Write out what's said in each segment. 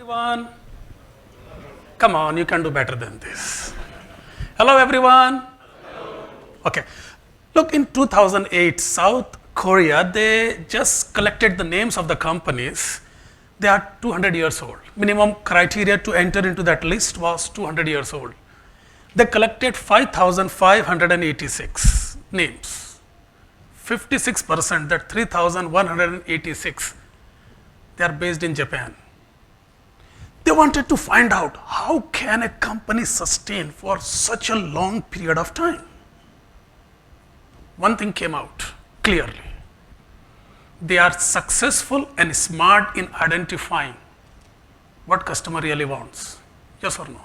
Everyone, come on, you can do better than this. Hello, everyone. Okay, look, in 2008, South Korea, they just collected the names of the companies. They are 200 years old. Minimum criteria to enter into that list was 200 years old. They collected 5,586 names. 56%, that 3,186, they are based in Japan. They wanted to find out how can a company sustain for such a long period of time. One thing came out clearly. They are successful and smart in identifying what customer really wants. Yes or no?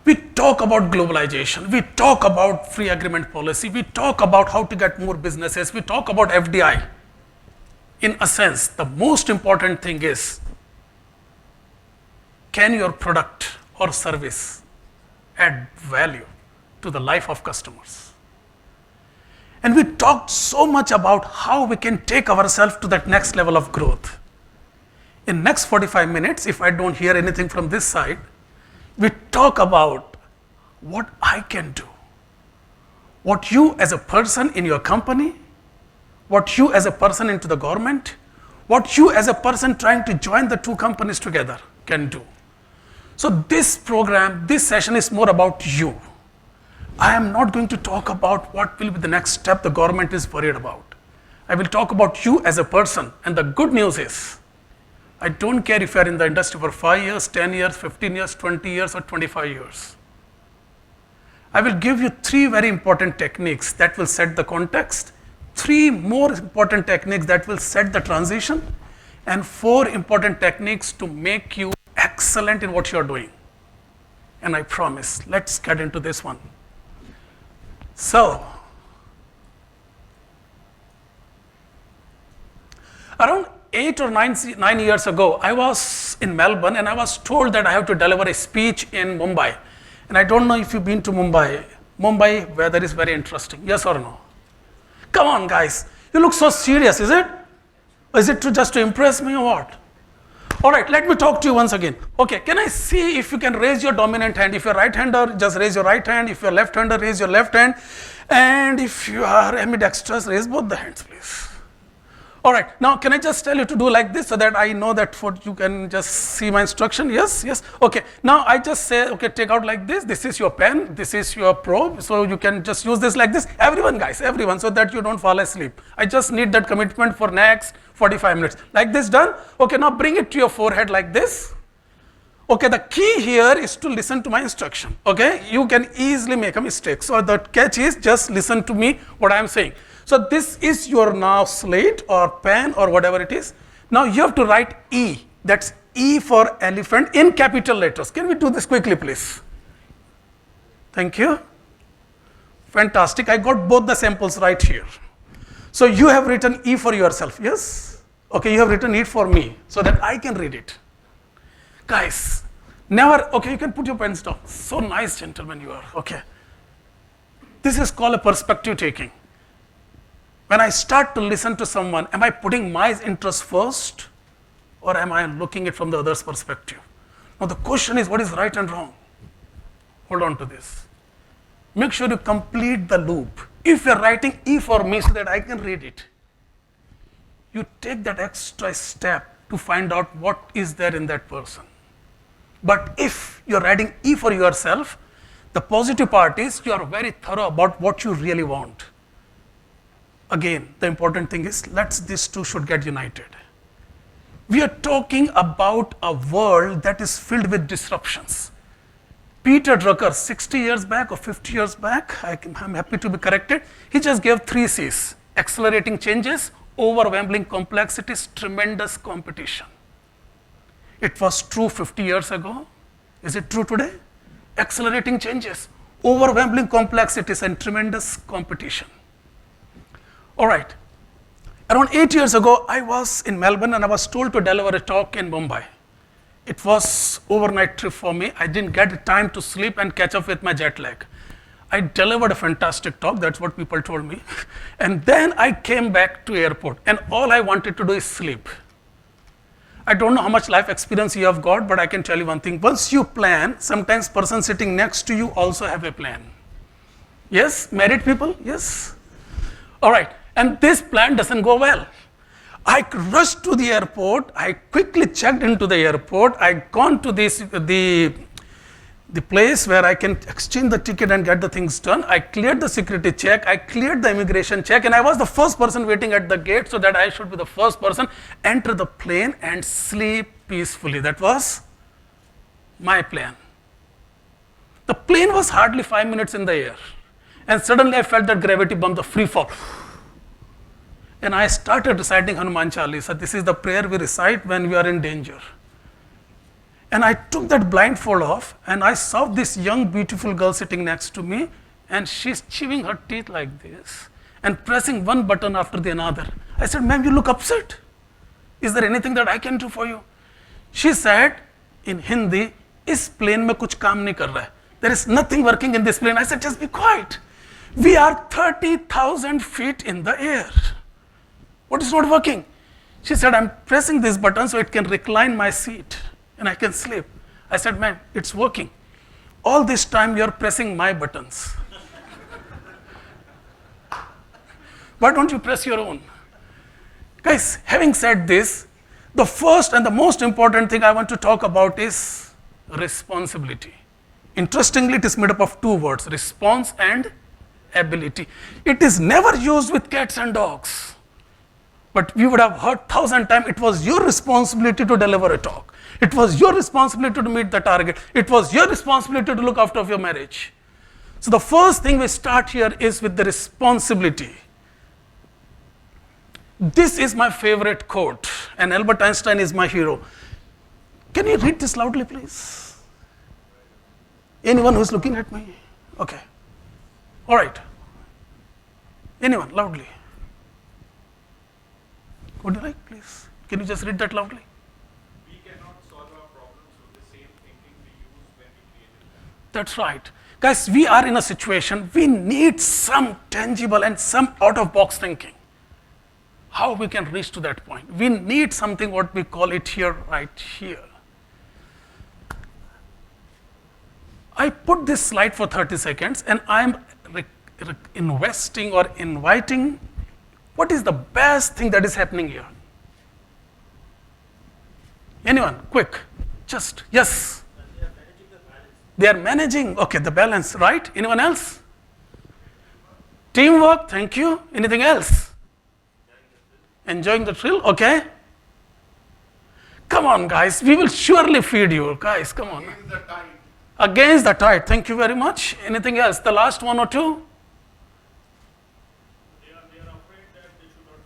We talk about globalization, we talk about free agreement policy, we talk about how to get more businesses, we talk about FDI. In a sense, the most important thing is, can your product or service add value to the life of customers? And we talked so much about how we can take ourselves to that next level of growth. In next 45 minutes, if I don't hear anything from this side, we talk about what I can do, what you as a person in your company, what you as a person into the government, what you as a person trying to join the two companies together can do. So this program, this session is more about you. I am not going to talk about what will be the next step the government is worried about. I will talk about you as a person, and the good news is, I don't care if you are in the industry for 5 years, 10 years, 15 years, 20 years, or 25 years. I will give you 3 very important techniques that will set the context, 3 more important techniques that will set the transition, and 4 important techniques to make you excellent in what you are doing. And I promise, let's get into this one. So, around 8 or 9 years ago, I was in Melbourne and I was told that I have to deliver a speech in Mumbai. And I don't know if you've been to Mumbai. Mumbai weather is very interesting, yes or no? Come on guys, you look so serious, is it? Or is it just to impress me or what? All right, let me talk to you once again. Okay, can I see if you can raise your dominant hand? If you're right-hander, just raise your right hand. If you're left-hander, raise your left hand. And if you are ambidextrous, raise both the hands, please. All right, now can I just tell you to do like this so that I know that you can just see my instruction? Yes, yes. Okay, now I just say, okay, take out like this. This is your pen, this is your probe. So you can just use this like this. Everyone guys, everyone, so that you don't fall asleep. I just need that commitment for next 45 minutes. Like this, done? Okay, now bring it to your forehead like this. Okay, the key here is to listen to my instruction. Okay, you can easily make a mistake. So the catch is just listen to me, what I am saying. So this is your now slate or pen or whatever it is. Now you have to write E. That's E for elephant in capital letters. Can we do this quickly, please? Thank you. Fantastic. I got both the samples right here. So you have written E for yourself, yes? Okay, you have written E for me so that I can read it. Guys, never, okay, you can put your pens down. So nice, gentlemen, you are, okay. This is called a perspective taking. When I start to listen to someone, am I putting my interest first or am I looking at it from the other's perspective? Now the question is, what is right and wrong? Hold on to this. Make sure you complete the loop. If you're writing E for me so that I can read it, you take that extra step to find out what is there in that person. But if you're writing E for yourself, the positive part is you are very thorough about what you really want. Again, the important thing is, these two should get united. We are talking about a world that is filled with disruptions. Peter Drucker, 60 years back or 50 years back, I'm happy to be corrected, he just gave 3 C's: accelerating changes, overwhelming complexities, tremendous competition. It was true 50 years ago. Is it true today? Accelerating changes, overwhelming complexities, and tremendous competition. All right, around 8 years ago, I was in Melbourne and I was told to deliver a talk in Mumbai. It was overnight trip for me. I didn't get time to sleep and catch up with my jet lag. I delivered a fantastic talk, that's what people told me. And then I came back to airport and all I wanted to do is sleep. I don't know how much life experience you have got, but I can tell you one thing. Once you plan, sometimes person sitting next to you also have a plan. Yes, married people, yes. All right, and this plan doesn't go well. I rushed to the airport. I quickly checked into the airport. I gone to the place where I can exchange the ticket and get the things done. I cleared the security check. I cleared the immigration check, and I was the first person waiting at the gate, so that I should be the first person enter the plane and sleep peacefully. That was my plan. The plane was hardly 5 minutes in the air, and suddenly I felt that gravity bump, the free fall. And I started reciting Hanuman Chalisa. This is the prayer we recite when we are in danger. And I took that blindfold off, and I saw this young, beautiful girl sitting next to me, and she's chewing her teeth like this and pressing one button after the another. I said, ma'am, you look upset. Is there anything that I can do for you? She said in Hindi, is plane mein kuch kaam nahi kar raha hai. There is nothing working in this plane. I said, just be quiet. We are 30,000 feet in the air. What is not working? She said, I'm pressing this button so it can recline my seat and I can sleep. I said, ma'am, it's working. All this time you're pressing my buttons. Why don't you press your own? Guys, having said this, the first and the most important thing I want to talk about is responsibility. Interestingly, it is made up of two words, response and ability. It is never used with cats and dogs. But we would have heard 1,000 times, it was your responsibility to deliver a talk. It was your responsibility to meet the target. It was your responsibility to look after your marriage. So the first thing we start here is with the responsibility. This is my favorite quote, and Albert Einstein is my hero. Can you read this loudly, please? Anyone who's looking at me? Okay. All right. Anyone, loudly. Would you like, please? Can you just read that loudly? We cannot solve our problems with the same thinking we used when we created them. That's right. Guys, we are in a situation, we need some tangible and some out-of-box thinking. How we can reach to that point? We need something, what we call it here, right here. I put this slide for 30 seconds, and I'm investing or inviting. What is the best thing that is happening here? Anyone, quick, just, yes. They are managing, okay, the balance, right? Anyone else? Teamwork, thank you. Anything else? Enjoying the thrill, okay. Come on, guys, we will surely feed you. Guys, come on. Against the tide. Against the tide, thank you very much. Anything else? The last one or two? They are afraid that they should not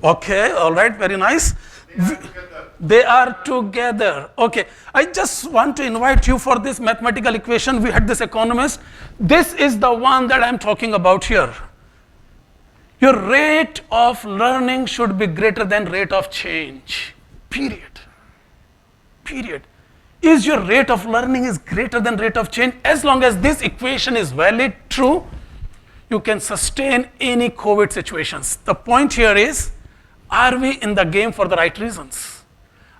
fall. Okay, all right, very nice. They are together. They are together. Okay, I just want to invite you for this mathematical equation. We had this economist. This is the one that I'm talking about here. Your rate of learning should be greater than rate of change. Period. Period. Is your rate of learning is greater than rate of change? As long as this equation is valid, true, you can sustain any COVID situations. The point here is, are we in the game for the right reasons?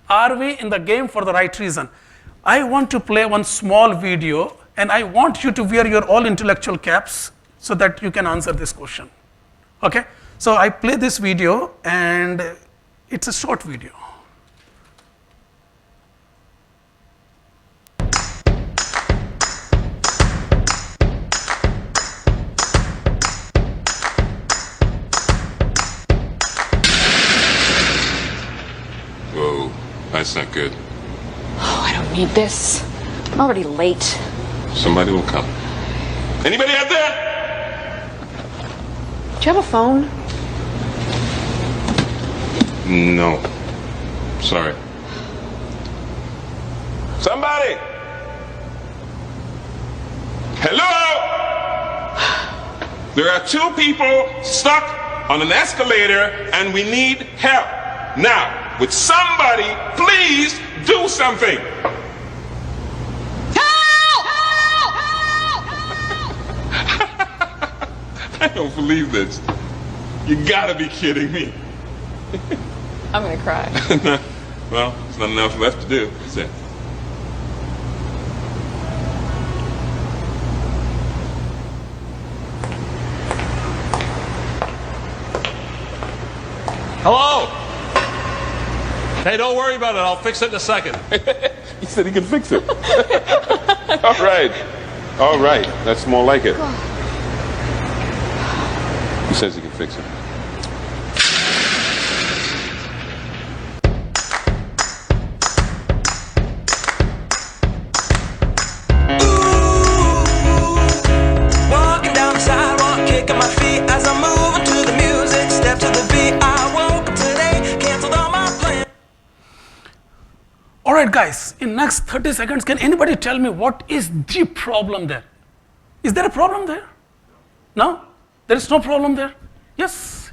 Are we in the game for the right reason? I want to play one small video, and I want you to wear your all intellectual caps so that you can answer this question. Okay? So I play this video, and it's a short video. Whoa, that's not good. Oh, I don't need this. I'm already late. Somebody will come. Anybody out there? Do you have a phone? No. Sorry. Somebody! Hello? There are two people stuck on an escalator and we need help. Now, would somebody please do something? I don't believe this. You gotta be kidding me. I'm gonna cry. Well, there's not enough left to do, is it? Hello? Hey, don't worry about it. I'll fix it in a second. He said he can fix it. All right. All right. That's more like it. He says he can fix it. Walking down the sidewalk, kicking my feet as I'm moving to the music. Step to the beat. I woke up today, canceled all my plans. All right, guys, in next 30 seconds, can anybody tell me what is the problem there? Is there a problem there? No? There is no problem there? Yes?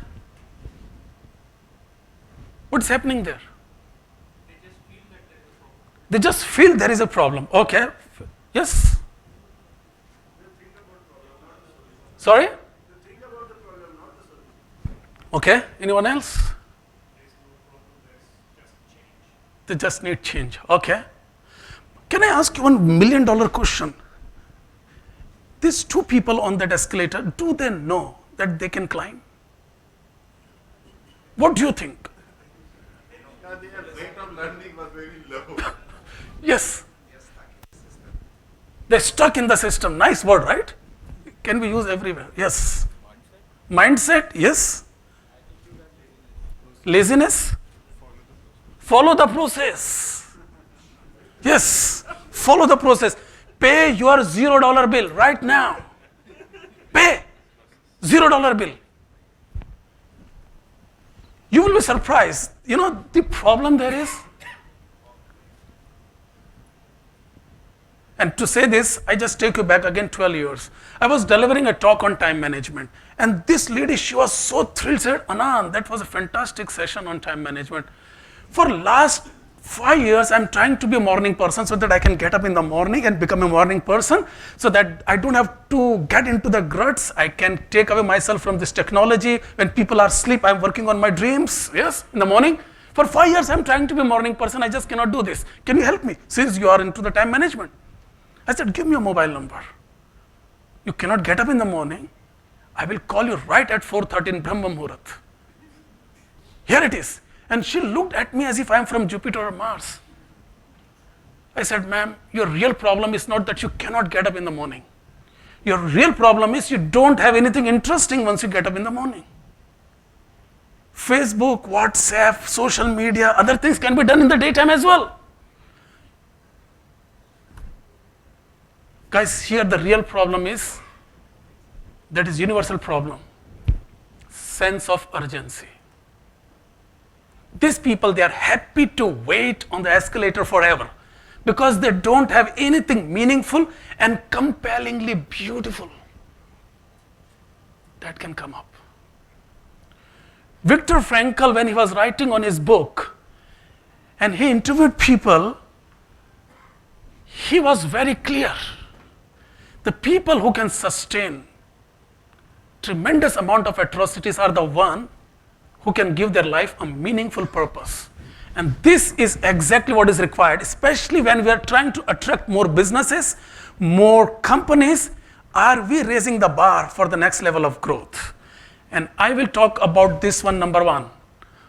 What's happening there? They just feel there is a problem. Okay. Yes? Sorry? Okay. Anyone else? They just need change. Okay. Can I ask you $1 million question? These two people on that escalator, do they know that they can climb? What do you think? Their rate of learning was very low. Yes. They're stuck in the system. Nice word, right? Can be used everywhere. Yes. Mindset, yes. Laziness? Follow the process. Yes. Follow the process. Pay your $0 bill right now. Pay $0 bill. You will be surprised. You know, the problem there is, and to say this, I just take you back again 12 years. I was delivering a talk on time management. And this lady, she was so thrilled, said, Anand, that was a fantastic session on time management. For last 5 years, I'm trying to be a morning person so that I can get up in the morning and become a morning person so that I don't have to get into the gruts. I can take away myself from this technology. When people are asleep, I'm working on my dreams, yes, in the morning. For 5 years, I'm trying to be a morning person. I just cannot do this. Can you help me since you are into the time management? I said, give me your mobile number. You cannot get up in the morning. I will call you right at 4:30 in Brahma Muhurat. Here it is. And she looked at me as if I am from Jupiter or Mars. I said, ma'am, your real problem is not that you cannot get up in the morning. Your real problem is you don't have anything interesting once you get up in the morning. Facebook, WhatsApp, social media, other things can be done in the daytime as well. Guys, here the real problem is, that is universal problem, sense of urgency. These people, they are happy to wait on the escalator forever because they don't have anything meaningful and compellingly beautiful that can come up. Viktor Frankl, when he was writing on his book and he interviewed people, he was very clear. The people who can sustain tremendous amount of atrocities are the one who can give their life a meaningful purpose. And this is exactly what is required, especially when we are trying to attract more businesses, more companies. Are we raising the bar for the next level of growth? And I will talk about this one, number one.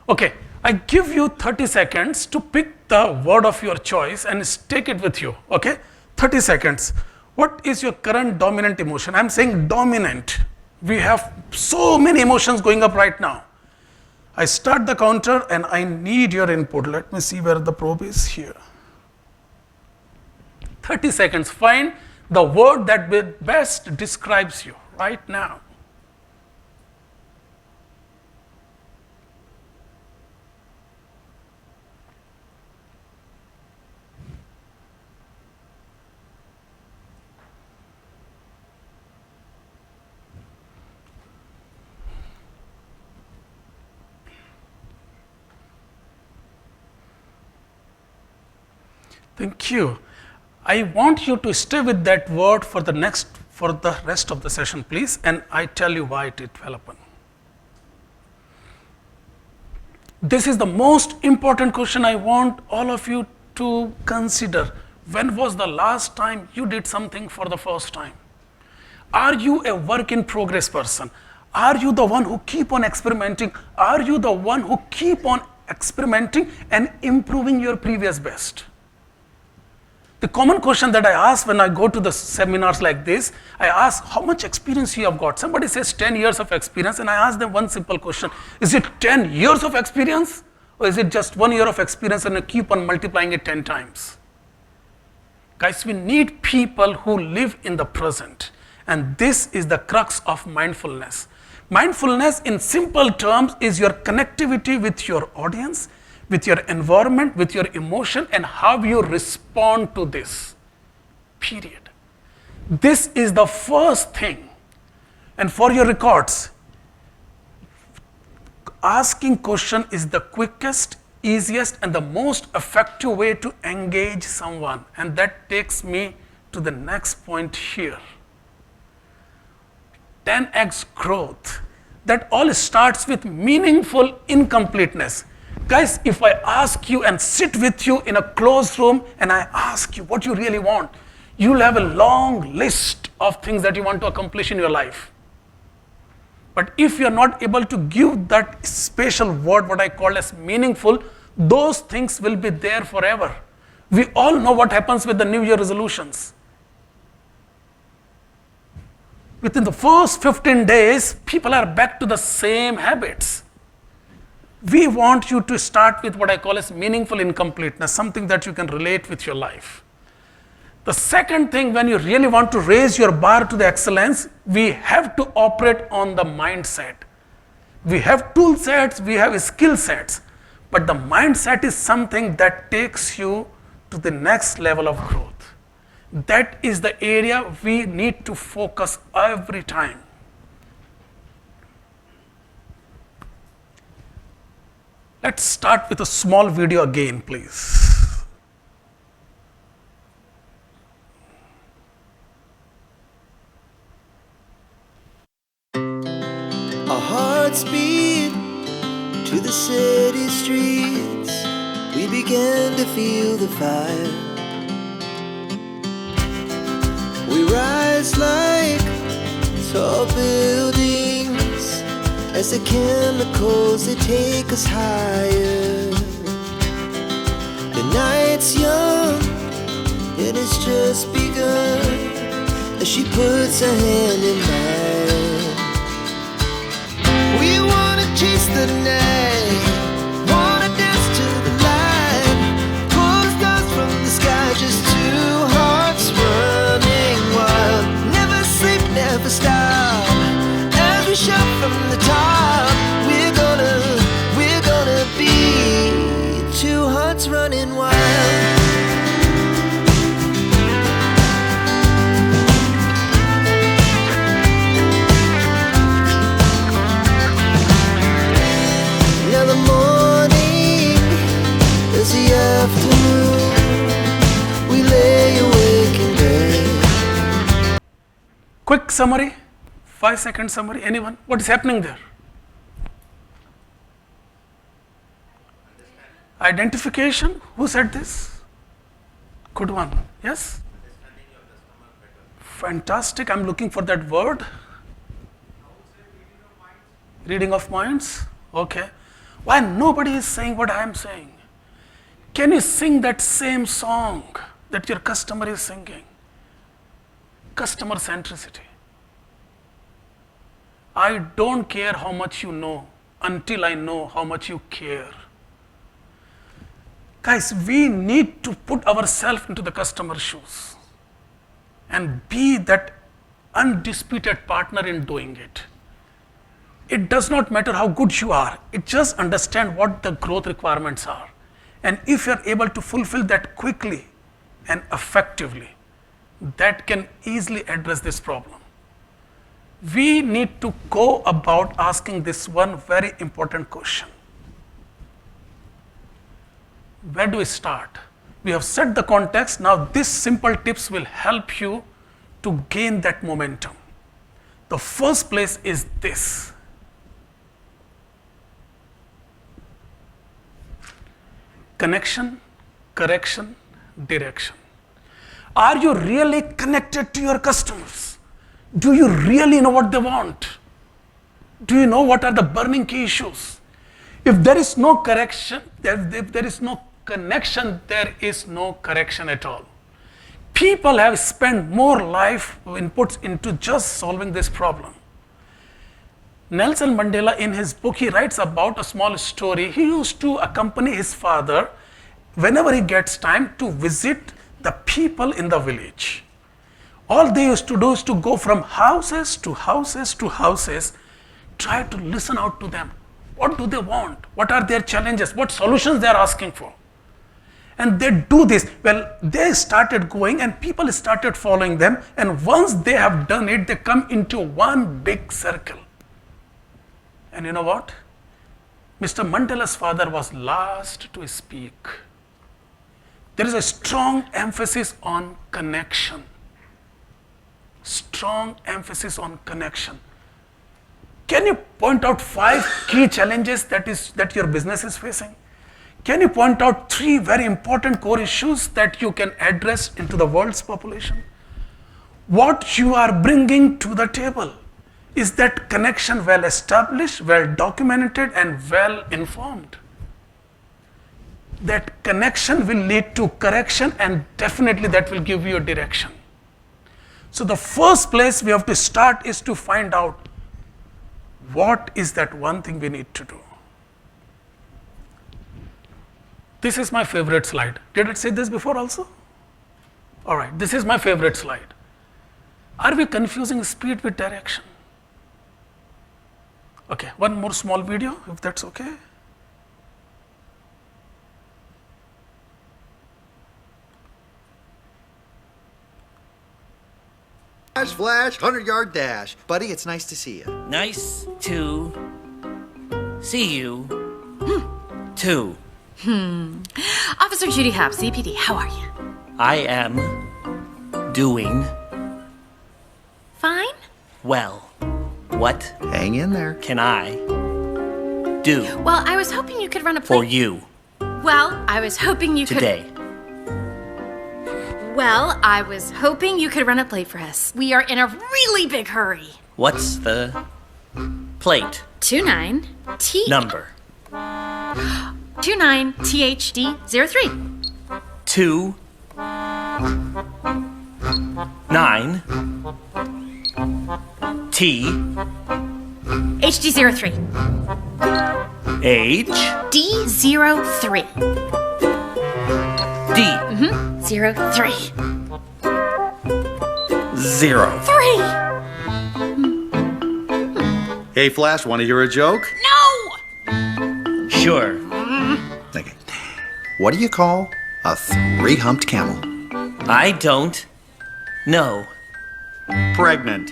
Okay, I give you 30 seconds to pick the word of your choice and take it with you, okay? 30 seconds. What is your current dominant emotion? I'm saying dominant. We have so many emotions going up right now. I start the counter and I need your input. Let me see where the probe is here. 30 seconds. Find the word that best describes you right now. Thank you. I want you to stay with that word for the rest of the session, please, and I tell you why it will happen. This is the most important question I want all of you to consider. When was the last time you did something for the first time? Are you a work in progress person? Are you the one who keep on experimenting? Are you the one who keep on experimenting and improving your previous best? The common question that I ask when I go to the seminars like this, I ask how much experience you have got. Somebody says 10 years of experience, and I ask them one simple question. Is it 10 years of experience, or is it just 1 year of experience and you keep on multiplying it 10 times? Guys, we need people who live in the present, and this is the crux of mindfulness. Mindfulness in simple terms is your connectivity with your audience, with your environment, with your emotion, and how you respond to this, period. This is the first thing. And for your records, asking question is the quickest, easiest, and the most effective way to engage someone. And that takes me to the next point here. 10x growth. That all starts with meaningful incompleteness. Guys, if I ask you and sit with you in a closed room and I ask you what you really want, you'll have a long list of things that you want to accomplish in your life. But if you're not able to give that special word, what I call as meaningful, those things will be there forever. We all know what happens with the New Year resolutions. Within the first 15 days, people are back to the same habits. We want you to start with what I call as meaningful incompleteness, something that you can relate with your life. The second thing, when you really want to raise your bar to the excellence, we have to operate on the mindset. We have tool sets, we have skill sets, but the mindset is something that takes you to the next level of growth. That is the area we need to focus every time. Let's start with a small video again, please. Our hearts beat to the city streets. We began to feel the fire. We rise like tall buildings as the chemicals, they take us higher. The night's young and it's just begun as she puts her hand in mine. We wanna chase the night, wanna dance to the light, pull the stars from the sky, just two hearts running wild. Never sleep, never stop, as we shout from the top. We're gonna be two hearts running wild. Now the morning is the afternoon. We lay awake in bed. Quick summary, 5-second summary, anyone? What is happening there? Identification, who said this? Good one, yes? Fantastic, I'm looking for that word. Reading of minds, okay. Why nobody is saying what I am saying? Can you sing that same song that your customer is singing? Customer centricity. I don't care how much you know until I know how much you care. Guys, we need to put ourselves into the customer's shoes and be that undisputed partner in doing it. It does not matter how good you are, it just understand what the growth requirements are. And if you're able to fulfill that quickly and effectively, that can easily address this problem. We need to go about asking this one very important question. Where do we start? We have set the context. Now these simple tips will help you to gain that momentum. The first place is this. connection, correction, direction. Are you really connected to your customers? Do you really know what they want? Do you know what are the burning key issues? If there is no correction, if there is no connection, there is no correction at all. People have spent more life inputs into just solving this problem. Nelson Mandela, in his book, he writes about a small story. He used to accompany his father whenever he gets time to visit the people in the village. All they used to do is to go from houses to houses to houses, try to listen out to them. What do they want? What are their challenges? What solutions they are asking for? And they do this. Well, they started going and people started following them. And once they have done it, they come into one big circle. And you know what? Mr. Mandela's father was last to speak. There is a strong emphasis on connection. Strong emphasis on connection. Can you point out 5 key challenges that your business is facing? Can you point out 3 very important core issues that you can address into the world's population? What you are bringing to the table, is that connection well established, well documented, and well informed? That connection will lead to correction, and definitely that will give you a direction. So the first place we have to start is to find out what is that one thing we need to do. This is my favorite slide. Did I say this before also? All right, this is my favorite slide. Are we confusing speed with direction? Okay, one more small video, if that's okay. Flash, 100-yard dash. Buddy, it's nice to see you. Nice to see you, too. Officer Judy Hobbs, CPD, how are you? I am doing Fine. well. What Hang in there. can I do Well, I was hoping you could run a for play. you Well, I was hoping you today? Well, I was hoping you could run a play for us. We are in a really big hurry. What's the plate 29 number? 29 THD03. 2 9 T HD03. H D03. D 03. 0. 3. Hey, Flash, want to hear a joke? No! Sure. Okay. What do you call a 3-humped camel? I don't know. Pregnant.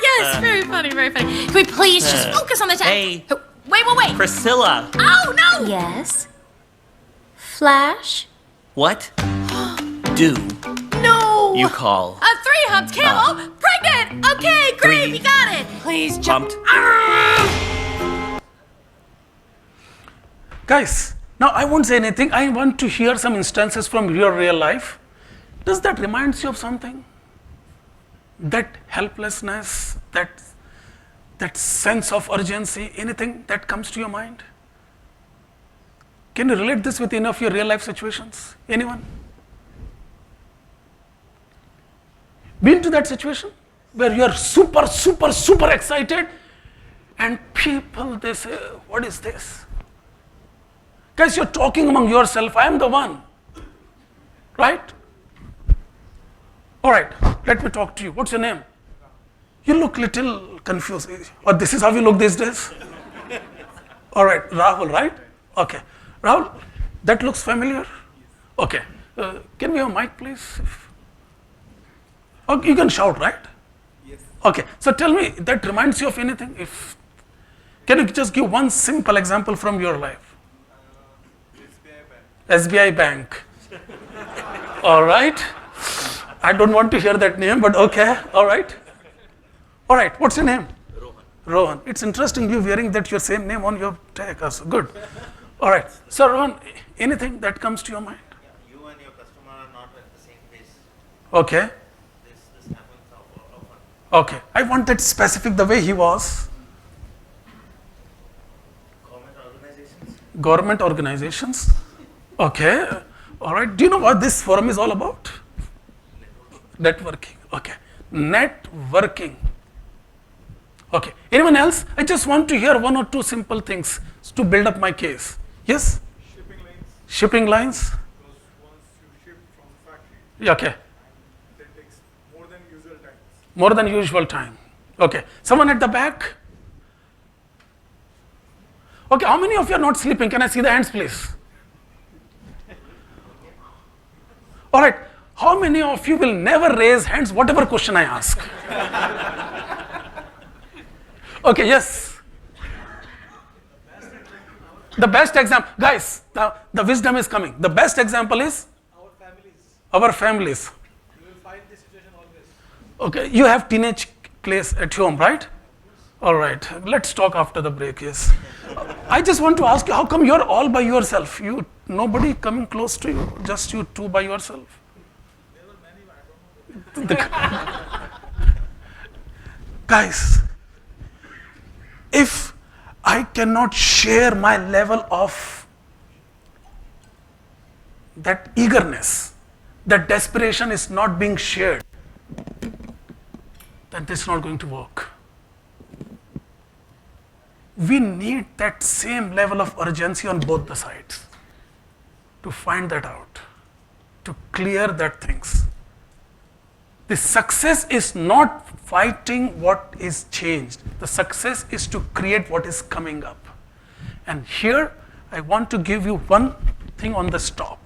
Yes, very funny, very funny. Can we please just focus on the task? Hey. Wait. Priscilla, Oh, no! Yes. Flash? what do No! you call A 3-humped camel? Pregnant! Okay, great, three we got it. Please jump. humped? Guys, now I won't say anything. I want to hear some instances from your real life. Does that remind you of something? That helplessness, that sense of urgency, anything that comes to your mind? Can you relate this with any of your real life situations? Anyone? Been to that situation where you are super excited and people, they say, what is this? Guys, you're talking among yourself, I am the one, right? All right, let me talk to you. What's your name? You look little confused. Or this is how you look these days? All right, Rahul, right? Okay. Rahul, that looks familiar? Okay. Can we have a mic, please? Okay, you can shout, right? Yes. Okay, so tell me, that reminds you of anything? Can you just give one simple example from your life? SBI Bank. SBI Bank. All right. I don't want to hear that name, but okay. All right. All right. What's your name? Rohan. It's interesting you wearing that your same name on your tag also. Good. All right. So Rohan, anything that comes to your mind? Yeah, you and your customer are not at the same pace. Okay. This happens often. Okay. I want that specific the way he was. Government organizations. Okay. All right. Do you know what this forum is all about? Networking. Okay. Networking. Okay. Anyone else? I just want to hear one or two simple things to build up my case. Yes? Shipping lines. Shipping lines. Because once you ship from factory, Yeah, okay. that takes more than usual time. More than usual time. Okay. Someone at the back? Okay. How many of you are not sleeping? Can I see the hands, please? All right. How many of you will never raise hands whatever question I ask? Okay, yes. The best example, guys, the wisdom is coming. The best example is our families. You will find this situation always. Okay, you have teenage place at home, right? All right, let's talk after the break, yes. I just want to ask you, how come you're all by yourself? Nobody coming close to you, just you two by yourself? There were many, I don't know. Guys, if I cannot share my level of that eagerness, that desperation is not being shared, then this is not going to work. We need that same level of urgency on both the sides to find that out, to clear that things. The success is not fighting what is changed. The success is to create what is coming up. And here, I want to give you one thing on the stop.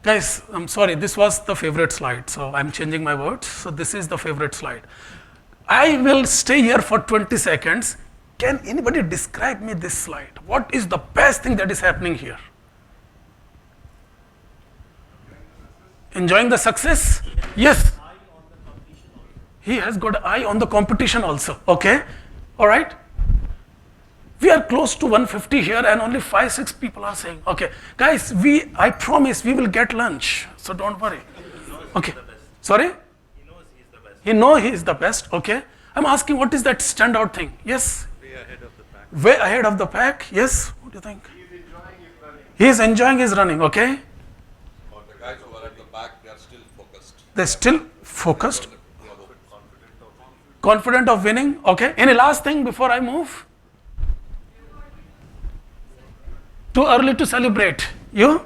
Guys, I'm sorry, this was the favorite slide, so I'm changing my words. So this is the favorite slide. I will stay here for 20 seconds. Can anybody describe me this slide? What is the best thing that is happening here? Enjoying the success? Yes. He has got an eye on the competition also. Okay. All right. We are close to 150 here and only 5-6 people are saying, okay. Guys, I promise we will get lunch. So don't worry. Okay. Sorry? He knows he is the best. Okay. I'm asking what is that standout thing? Yes? Way ahead of the pack. Way ahead of the pack. Yes? What do you think? He is enjoying his running. Okay. The guys who are at the back, they are still focused. They're still focused. Confident of winning. Okay. Any last thing before I move? Too early to celebrate. You?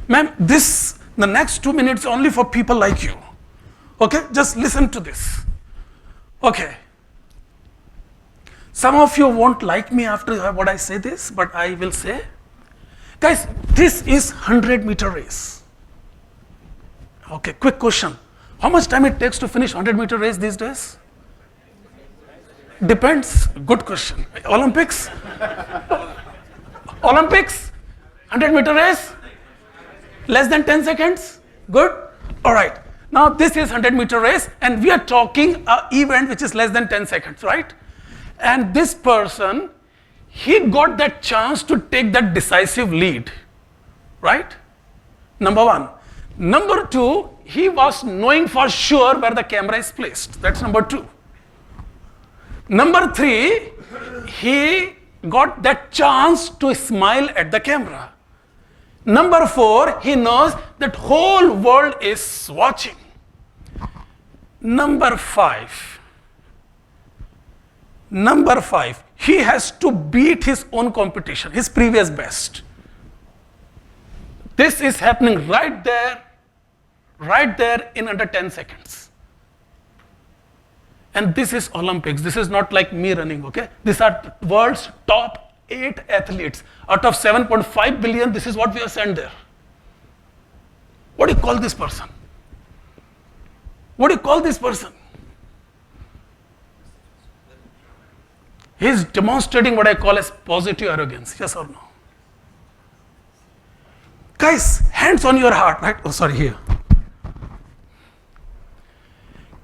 Ma'am, the next 2 minutes only for people like you. Okay. Just listen to this. Okay. Some of you won't like me after what I say this, but I will say. Guys, this is 100-meter race. Okay, quick question. How much time it takes to finish 100-meter race these days? Depends. Good question. Olympics? Olympics? 100-meter race? Less than 10 seconds? Good? All right. Now this is 100-meter race and we are talking an event which is less than 10 seconds, right? And this person, he got that chance to take that decisive lead, right? Number one. Number two, he was knowing for sure where the camera is placed. That's number two. Number three, he got that chance to smile at the camera. Number four, he knows that whole world is watching. Number five, he has to beat his own competition, his previous best. This is happening right there in under 10 seconds. And this is Olympics. This is not like me running, okay? These are world's top 8 athletes. Out of 7.5 billion, this is what we have sent there. What do you call this person? What do you call this person? He is demonstrating what I call as positive arrogance, yes or no? Guys, hands on your heart, right? Oh, sorry, here.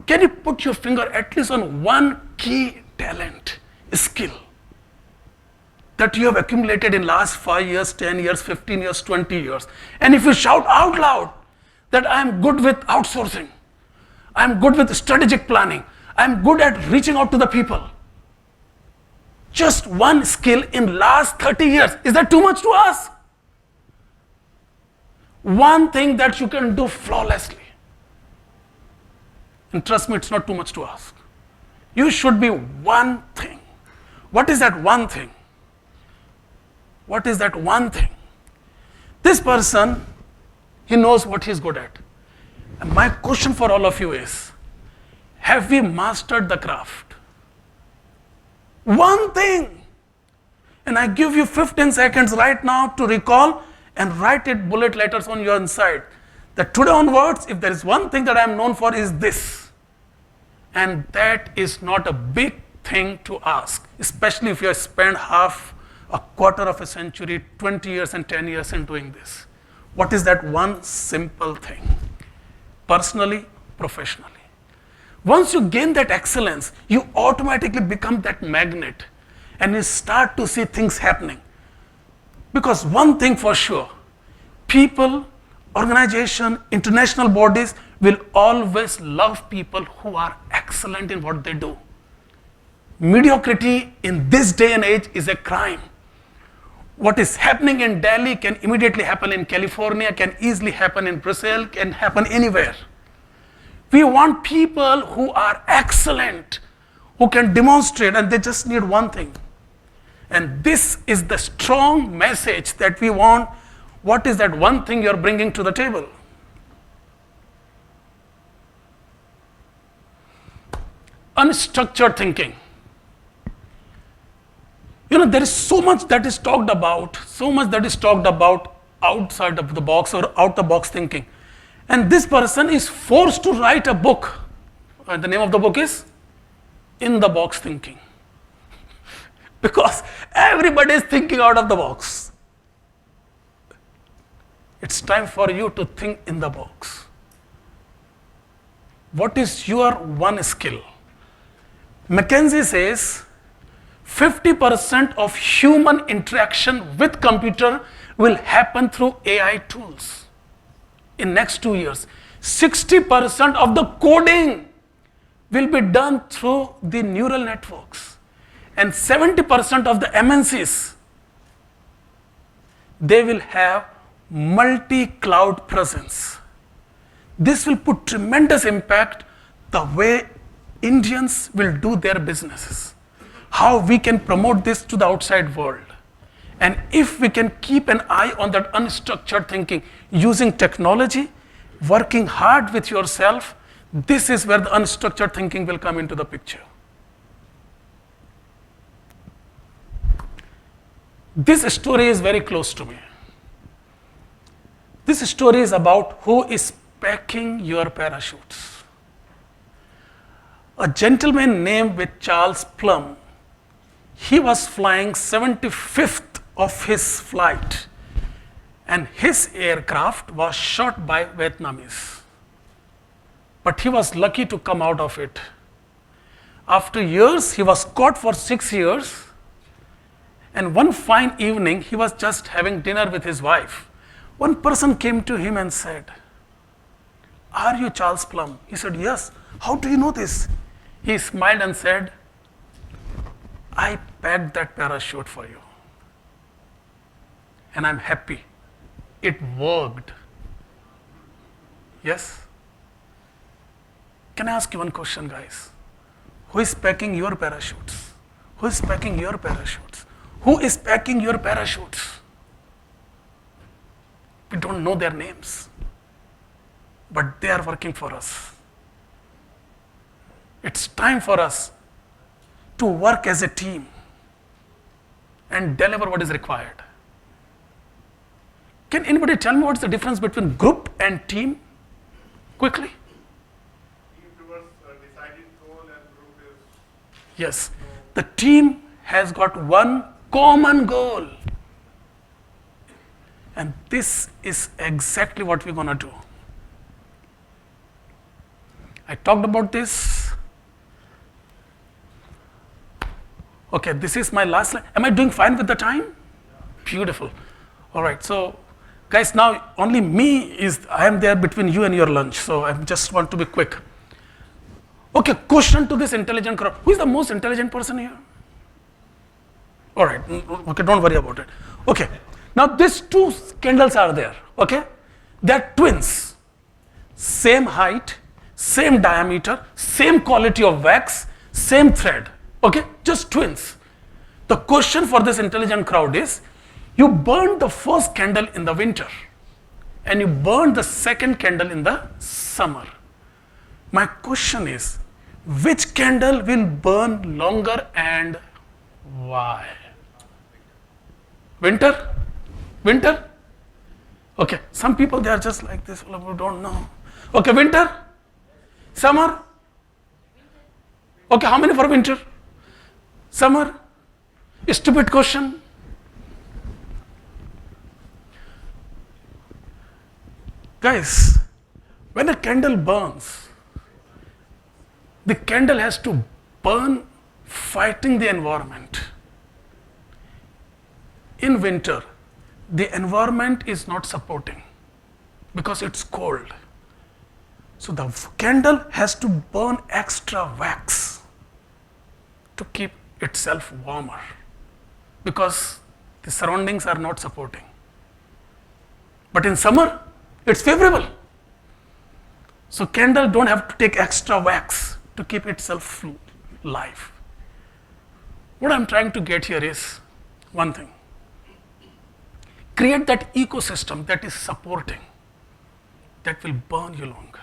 Can you put your finger at least on one key talent, skill that you have accumulated in last 5 years, 10 years, 15 years, 20 years? And if you shout out loud that I am good with outsourcing, I am good with strategic planning, I am good at reaching out to the people. Just one skill in last 30 years. Is that too much to ask? One thing that you can do flawlessly. And trust me, it's not too much to ask. You should be one thing. What is that one thing? What is that one thing? This person, he knows what he's good at. And my question for all of you is, have we mastered the craft? One thing. And I give you 15 seconds right now to recall and write it bullet letters on your inside. That today onwards, if there is one thing that I am known for, is this. And that is not a big thing to ask, especially if you have spent a quarter of a century, 20 years and 10 years in doing this. What is that one simple thing? Personally, professionally. Once you gain that excellence, you automatically become that magnet and you start to see things happening. Because one thing for sure, people, organization, international bodies will always love people who are excellent in what they do. Mediocrity in this day and age is a crime. What is happening in Delhi can immediately happen in California, can easily happen in Brazil, can happen anywhere. We want people who are excellent, who can demonstrate, and they just need one thing. And this is the strong message that we want. What is that one thing you're bringing to the table? Unstructured thinking. You know, there is so much that is talked about, outside of the box or out the box thinking. And this person is forced to write a book. And the name of the book is In the Box Thinking. Because everybody is thinking out of the box. It's time for you to think in the box. What is your one skill? McKinsey says 50% of human interaction with computer will happen through AI tools. In next 2 years, 60% of the coding will be done through the neural networks. And 70% of the MNCs, they will have multi-cloud presence. This will put tremendous impact the way Indians will do their businesses. How we can promote this to the outside world. And if we can keep an eye on that unstructured thinking, using technology, working hard with yourself, this is where the unstructured thinking will come into the picture. This story is very close to me. This story is about who is packing your parachutes. A gentleman named with Charles Plum, he was flying 75th of his flight, and his aircraft was shot by Vietnamese. But he was lucky to come out of it. After years, he was caught for 6 years, and one fine evening, he was just having dinner with his wife. One person came to him and said, "Are you Charles Plum?" He said, "Yes." "How do you know this?" He smiled and said, "I packed that parachute for you. And I'm happy. It worked." Yes? Can I ask you one question, guys? Who is packing your parachutes? Who is packing your parachutes? Who is packing your parachutes? We don't know their names, but they are working for us. It's time for us to work as a team and deliver what is required. Can anybody tell me what's the difference between group and team? Quickly. Team towards a decided goal and group is... Yes. The team has got one common goal. And this is exactly what we're going to do. I talked about this. Okay, this is my last slide. Am I doing fine with the time? Beautiful. All right, so guys, now only I am there between you and your lunch, so I just want to be quick. Okay, question to this intelligent crowd. Who is the most intelligent person here? All right, okay, don't worry about it. Okay, now these two candles are there, okay? They're twins. Same height, same diameter, same quality of wax, same thread, okay? Just twins. The question for this intelligent crowd is, you burn the first candle in the winter and you burn the second candle in the summer. My question is, which candle will burn longer and why? Winter? Winter? Okay, some people they are just like this, we don't know. Okay, winter? Summer? Okay, how many for winter? Summer? A stupid question. Guys, when a candle burns, the candle has to burn fighting the environment. In winter, the environment is not supporting because it's cold. So the candle has to burn extra wax to keep itself warmer because the surroundings are not supporting. But in summer, it's favorable. So candle don't have to take extra wax to keep itself alive. What I'm trying to get here is one thing. Create that ecosystem that is supporting, that will burn you longer.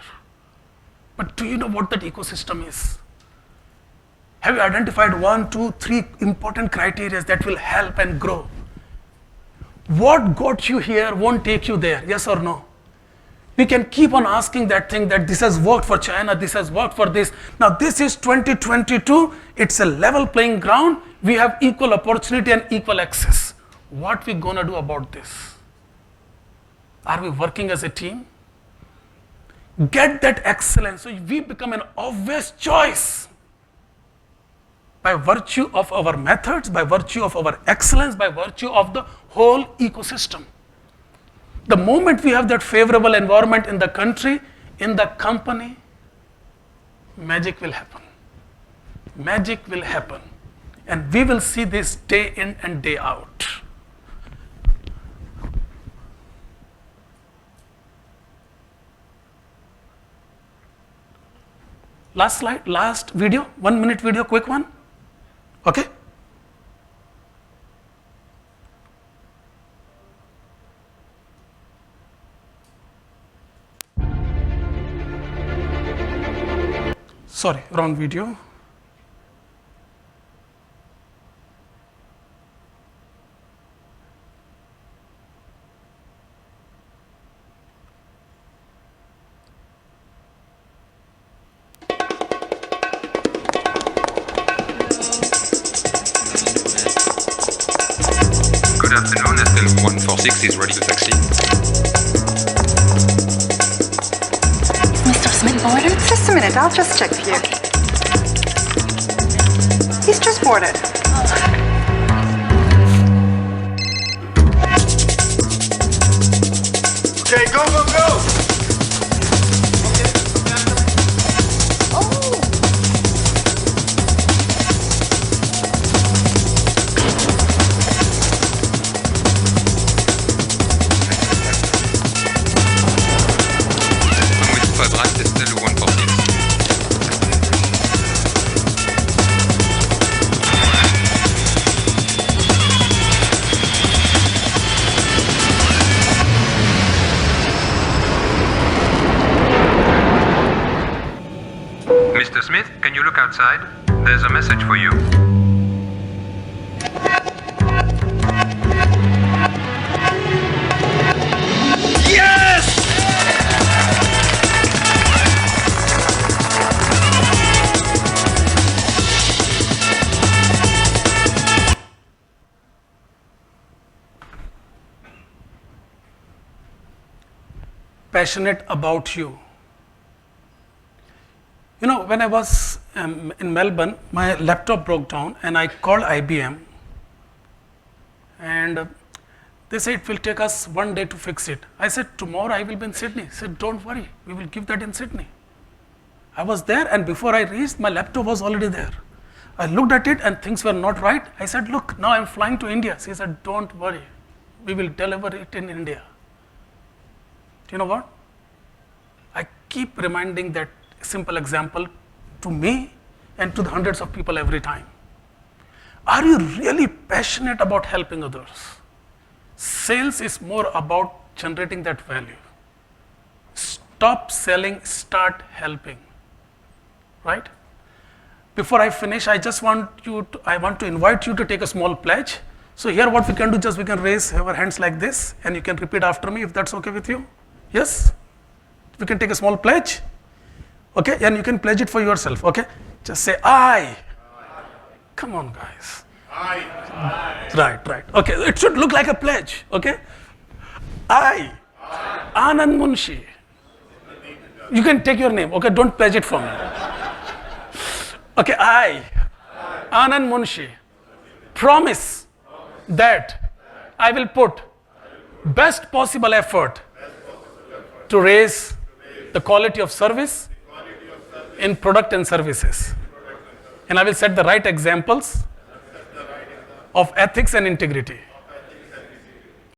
But do you know what that ecosystem is? Have you identified 1, 2, 3 important criteria that will help and grow? What got you here won't take you there, yes or no? We can keep on asking that thing that this has worked for China, this has worked for this. Now this is 2022, it's a level playing ground. We have equal opportunity and equal access. What we gonna do about this? Are we working as a team? Get that excellence so we become an obvious choice by virtue of our methods, by virtue of our excellence, by virtue of the whole ecosystem. The moment we have that favorable environment in the country, in the company, magic will happen. Magic will happen. And we will see this day in and day out. Last slide, last video, 1 minute video, quick one. Okay? Sorry, wrong video. Good afternoon, SL 146 is ready to taxi. Mr. Smith boarded? Just a minute, I'll just check for you. He's just boarded. Okay, go, go, go! Mr. Smith, can you look outside? There's a message for you. Yes! passionate about you? You know, when I was in Melbourne, my laptop broke down and I called IBM and they said it will take us 1 day to fix it. I said, tomorrow I will be in Sydney. He said, don't worry, we will give that in Sydney. I was there and before I reached, my laptop was already there. I looked at it and things were not right. I said, look, now I'm flying to India. He said, don't worry, we will deliver it in India. Do you know what? I keep reminding that simple example to me and to the hundreds of people every time. Are you really passionate about helping others? Sales is more about generating that value. Stop selling, start helping. Right? Before I finish, I want to invite you to take a small pledge. So here what we can do, just we can raise our hands like this and you can repeat after me if that's okay with you. Yes? We can take a small pledge. Okay, and you can pledge it for yourself, okay? Just say, I. Come on, guys. I. Right. Okay, it should look like a pledge, okay? I. Anand Munshi. You can take your name, okay? Don't pledge it for me. Okay, I. Anand Munshi. Promise that I will put best possible effort to raise the quality of service in product and services. And I will set the right examples of ethics and integrity.